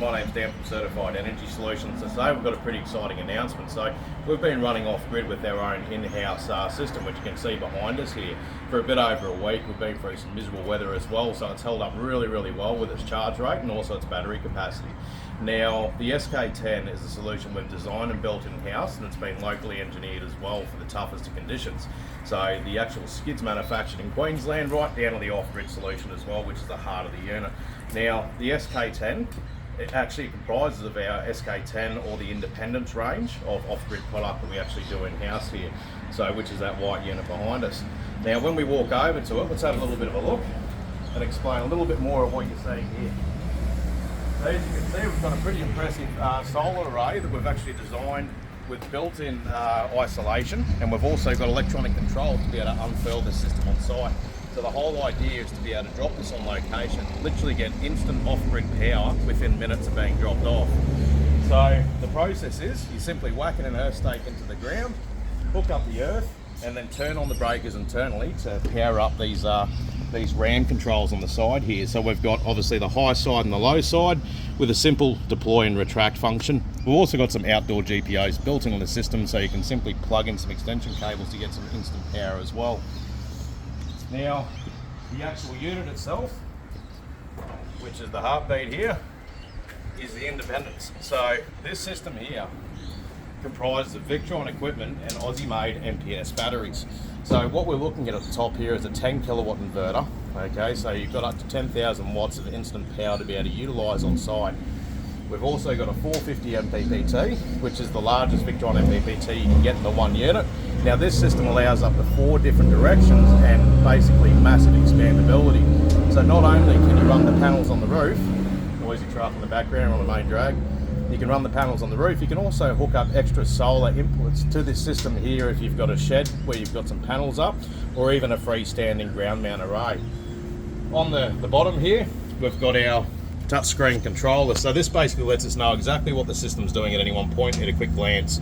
my name's Dan from Certified Energy Solutions. And today we've got a pretty exciting announcement. So we've been running off-grid with our own in-house system, which you can see behind us here, for a bit over a week. We've been through some miserable weather as well, so it's held up really well with its charge rate and also its battery capacity. Now, the SK10 is a solution we've designed and built in-house, and it's been locally engineered as well for the toughest of conditions. So the actual skid's manufactured in Queensland, right down to the off-grid solution as well, which is the heart of the unit. Now, the SK10, it actually comprises of our SK10 or the Independence range of off-grid product that we actually do in-house here, so which is that white unit behind us. Now, when we walk over to it, let's have a little bit of a look and explain a little bit more of what you're seeing here. So as you can see, we've got a pretty impressive solar array that we've actually designed with built-in isolation, and we've also got electronic control to be able to unfurl this system on site. So the whole idea is to be able to drop this on location, literally get instant off-grid power within minutes of being dropped off. So the process is you simply whack an earth stake into the ground, hook up the earth, and then turn on the breakers internally to power up these ram controls on the side here. So we've got obviously the high side and the low side with a simple deploy and retract function. We've also got some outdoor GPOs built in on the system, so you can simply plug in some extension cables to get some instant power as well. Now, the actual unit itself, which is the heartbeat here, is the Independence. So this system here comprises of Victron equipment and Aussie-made MPS batteries. So what we're looking at the top here is a 10 kilowatt inverter. Okay, so you've got up to 10,000 watts of instant power to be able to utilise on site. We've also got a 450 MPPT, which is the largest Victron MPPT you can get in the one unit. Now this system allows up to 4 different directions and basically massive expandability. So not only can you run the panels on the roof, noisy truck in the background on the main drag, you can run the panels on the roof. You can also hook up extra solar inputs to this system here if you've got a shed where you've got some panels up, or even a freestanding ground mount array. On the bottom here, we've got our touchscreen controller. So this basically lets us know exactly what the system's doing at any one point at a quick glance.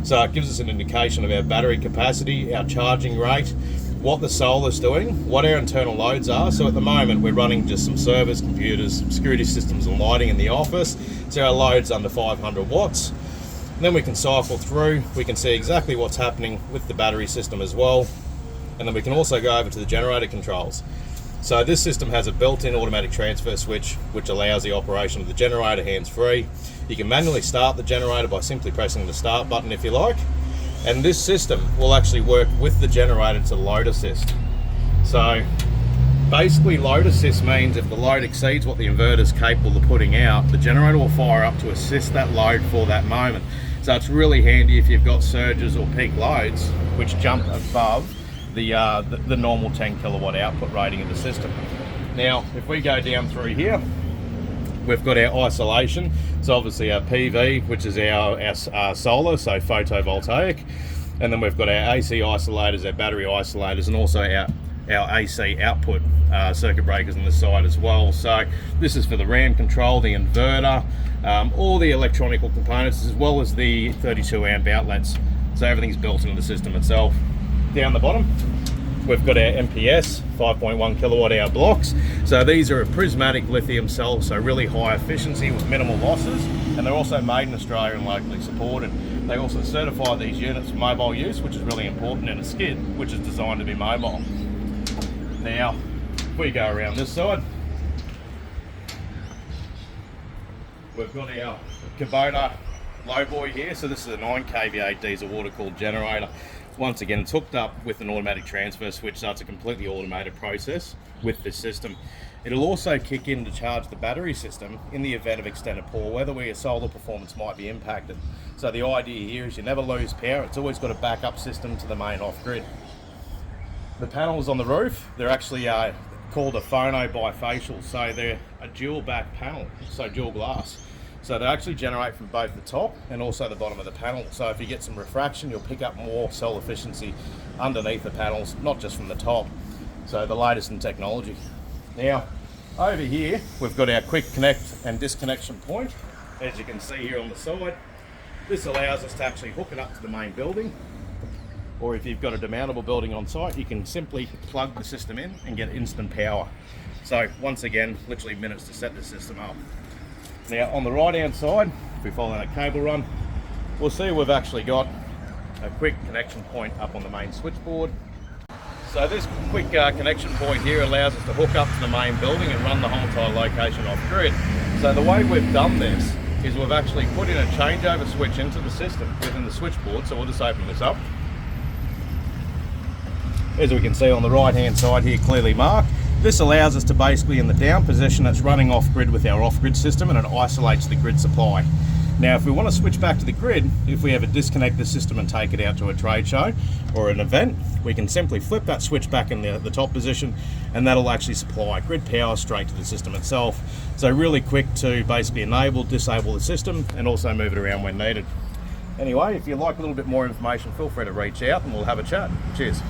So it gives us an indication of our battery capacity, our charging rate, what the solar's doing, what our internal loads are. So at the moment we're running just some servers, computers, security systems and lighting in the office. So our load's under 500 watts. And then we can cycle through, we can see exactly what's happening with the battery system as well. And then we can also go over to the generator controls. So this system has a built-in automatic transfer switch which allows the operation of the generator hands-free. You can manually start the generator by simply pressing the start button if you like. And this system will actually work with the generator to load assist. So basically load assist means if the load exceeds what the inverter is capable of putting out, the generator will fire up to assist that load for that moment. So it's really handy if you've got surges or peak loads which jump above the normal 10 kilowatt output rating of the system. Now, if we go down through here, we've got our isolation. So obviously our PV, which is our solar, so photovoltaic. And then we've got our AC isolators, our battery isolators, and also our AC output circuit breakers on the side as well. So this is for the RAM control, the inverter, all the electronic components, as well as the 32 amp outlets. So everything's built into the system itself. Down the bottom, we've got our MPS 5.1 kilowatt hour blocks. So these are a prismatic lithium cell, so really high efficiency with minimal losses, and they're also made in Australia and locally supported. They also certify these units for mobile use, which is really important in a skid, which is designed to be mobile. Now, if we go around this side, we've got our Kubota lowboy here. So this is a 9 kVA diesel water-cooled generator. Once again, it's hooked up with an automatic transfer switch, so it's a completely automated process with this system. It'll also kick in to charge the battery system in the event of extended poor weather where your solar performance might be impacted. So the idea here is you never lose power. It's always got a backup system to the main off-grid. The panels on the roof, they're actually called a phono bifacial, so they're a dual back panel, so dual glass. So they actually generate from both the top and also the bottom of the panel. So if you get some refraction, you'll pick up more cell efficiency underneath the panels, not just from the top. So the latest in technology. Now, over here, we've got our quick connect and disconnection point. As you can see here on the side, this allows us to actually hook it up to the main building. Or if you've got a demountable building on site, you can simply plug the system in and get instant power. So once again, literally minutes to set the system up. Now on the right hand side, if we follow that cable run, we'll see we've actually got a quick connection point up on the main switchboard. So this quick connection point here allows us to hook up to the main building and run the whole entire location off grid. So the way we've done this is we've actually put in a changeover switch into the system within the switchboard. So we'll just open this up. As we can see on the right hand side here, clearly marked, this allows us to basically in the down position that's running off grid with our off grid system, and it isolates the grid supply. Now if we want to switch back to the grid, if we ever disconnect the system and take it out to a trade show or an event, we can simply flip that switch back in the top position, and that'll actually supply grid power straight to the system itself. So really quick to basically enable, disable the system, and also move it around when needed. Anyway, if you'd like a little bit more information, feel free to reach out and we'll have a chat. Cheers.